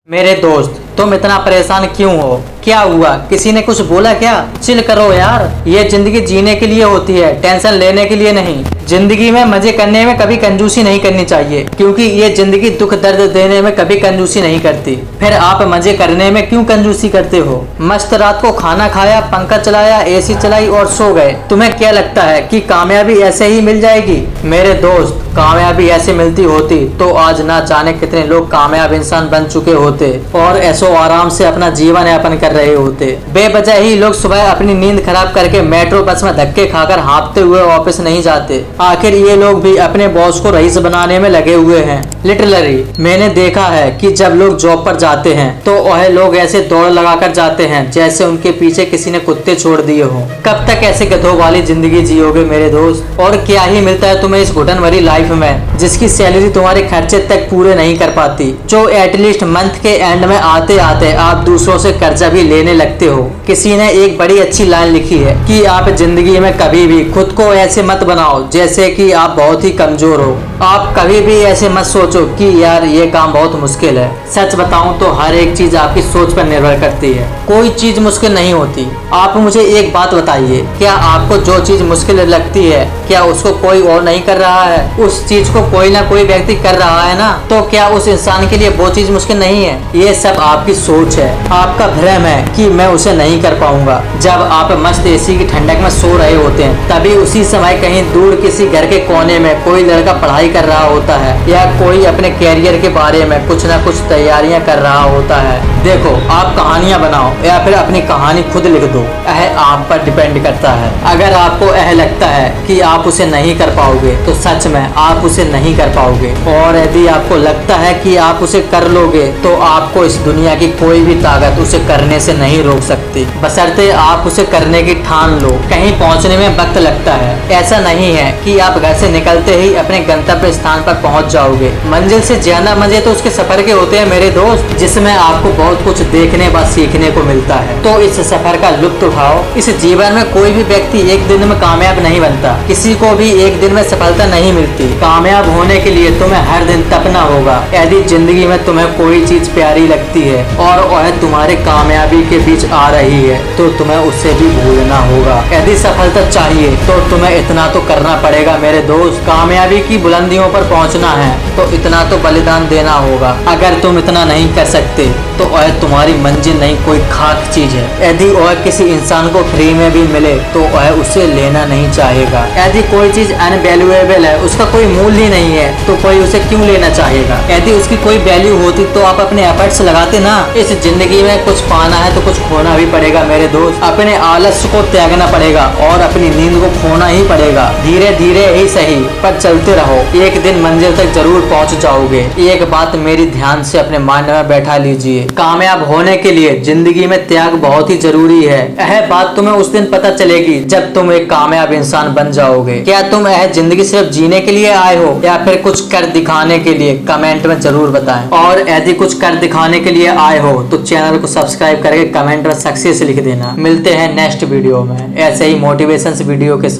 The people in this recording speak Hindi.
मेरे दोस्त, तुम इतना परेशान क्यों हो? क्या हुआ? किसी ने कुछ बोला क्या? चिल करो यार, ये जिंदगी जीने के लिए होती है, टेंशन लेने के लिए नहीं। जिंदगी में मजे करने में कभी कंजूसी नहीं करनी चाहिए, क्योंकि ये जिंदगी दुख दर्द देने में कभी कंजूसी नहीं करती। फिर आप मजे करने में क्यों कंजूसी करते हो? मस्त रात को खाना खाया, पंखा चलाया, एसी चलाई और सो गए। तुम्हें क्या लगता है कि कामयाबी ऐसे ही मिल जाएगी? मेरे दोस्त, कामयाबी ऐसे मिलती होती तो आज ना जाने कितने लोग कामयाब इंसान बन चुके होते और ऐसो आराम से अपना जीवन यापन कर रहे होते। बेवजह ही लोग सुबह अपनी नींद खराब करके मेट्रो बस में धक्के खाकर हाँफते हुए ऑफिस नहीं जाते। आखिर ये लोग भी अपने बॉस को रईस बनाने में लगे हुए हैं। लिटरली मैंने देखा है कि जब लोग जॉब पर जाते हैं तो वह लोग ऐसे दौड़ लगाकर जाते हैं जैसे उनके पीछे किसी ने कुत्ते छोड़ दिए हो। कब तक ऐसे गधों वाली जिंदगी जियोगे मेरे दोस्त? और क्या ही मिलता है तुम्हें इस घुटन भरी लाइफ में, जिसकी सैलरी तुम्हारे खर्चे तक पूरे नहीं कर पाती, जो एटलीस्ट मंथ के एंड में आते आते आप दूसरों से कर्जा भी लेने लगते हो। किसी ने एक बड़ी अच्छी लाइन लिखी है कि आप जिंदगी में कभी भी खुद को ऐसे मत बनाओ जैसे कि आप बहुत ही कमजोर हो। आप कभी भी ऐसे मत सोचो कि यार ये काम बहुत मुश्किल है। सच बताऊं तो हर एक चीज आपकी सोच पर निर्भर करती है, कोई चीज मुश्किल नहीं होती। आप मुझे एक बात बताइए, क्या आपको जो चीज मुश्किल लगती है क्या उसको कोई और नहीं कर रहा है? उस चीज को कोई ना कोई व्यक्ति कर रहा है ना, तो क्या उस इंसान के लिए वो चीज मुश्किल नहीं है? ये सब आपकी सोच है, आपका भ्रम है कि मैं उसे नहीं कर पाऊंगा। जब आप मस्त एसी की ठंडक में सो रहे होते हैं तभी उसी समय कहीं दूर किसी घर के कोने में कोई लड़का पढ़ाई कर रहा होता है या कोई अपने कैरियर के बारे में कुछ ना कुछ तैयारियां कर रहा होता है। देखो, आप कहानियां बनाओ या फिर अपनी कहानी खुद लिख दो, यह आप पर डिपेंड करता है। अगर आपको यह लगता है कि आप उसे नहीं कर पाओगे तो सच में आप उसे नहीं कर पाओगे, और यदि आपको लगता है कि आप उसे कर लोगे तो आपको इस दुनिया की कोई भी ताकत उसे करने से नहीं रोक सकती, बशर्ते आप उसे करने की ठान लो। कहीं पहुंचने में वक्त लगता है, ऐसा नहीं है कि आप घर से निकलते ही अपने गंतव्य स्थान पर पहुंच जाओगे। मंजिल से ज्यादा मजे तो उसके सफर के होते हैं मेरे दोस्त, जिसमें आपको बहुत कुछ देखने व सीखने को मिलता है। तो इस सफर का लुत्फ उठाओ। इस जीवन में कोई भी व्यक्ति एक दिन में कामयाब नहीं बनता, किसी को भी एक दिन में सफलता नहीं मिलती। कामयाब होने के लिए तुम्हें हर दिन तपना होगा। यदि जिंदगी में तुम्हें कोई चीज प्यारी लगती है और वह तुम्हारे कामयाबी के बीच आ रही है तो तुम्हें उसे भी भूलना होगा। यदि सफलता चाहिए तो तुम्हें इतना तो करना पड़ेगा मेरे दोस्त। कामयाबी की बुलंदियों पर पहुंचना है तो इतना तो बलिदान देना होगा। अगर तुम इतना नहीं कर सकते तो वह तुम्हारी मंजिल नहीं, कोई खाक चीज है। यदि वह किसी इंसान को फ्री में भी मिले तो वह उसे लेना नहीं चाहेगा। यदि कोई चीज अनवैल्यूएबल है, उसका कोई मूल्य ही नहीं है, तो कोई उसे क्यों लेना चाहेगा? यदि उसकी कोई वैल्यू होती तो आप अपने एफर्ट्स लगाते ना। इस जिंदगी में कुछ पाना है तो कुछ खोना भी पड़ेगा मेरे दोस्त। अपने आलस्य को त्यागना पड़ेगा और अपनी नींद को खोना ही पड़ेगा। धीरे धीरे ही सही पर चलते रहो, एक दिन मंजिल तक जरूर पहुंच जाओगे। एक बात मेरी ध्यान से अपने माइंड में बैठा लीजिए, कामयाब होने के लिए जिंदगी में त्याग बहुत ही जरूरी है। यह बात तुम्हें उस दिन पता चलेगी जब तुम एक कामयाब इंसान बन जाओगे। क्या तुम यह जिंदगी सिर्फ जीने के लिए आए हो या फिर कुछ कर दिखाने के लिए? कमेंट में जरूर बताएं। और यदि कुछ कर दिखाने के लिए आए हो तो चैनल को सब्सक्राइब करके कमेंट में सक्सेस लिख देना। मिलते हैं नेक्स्ट वीडियो में ऐसे ही मोटिवेशन वीडियो के साथ।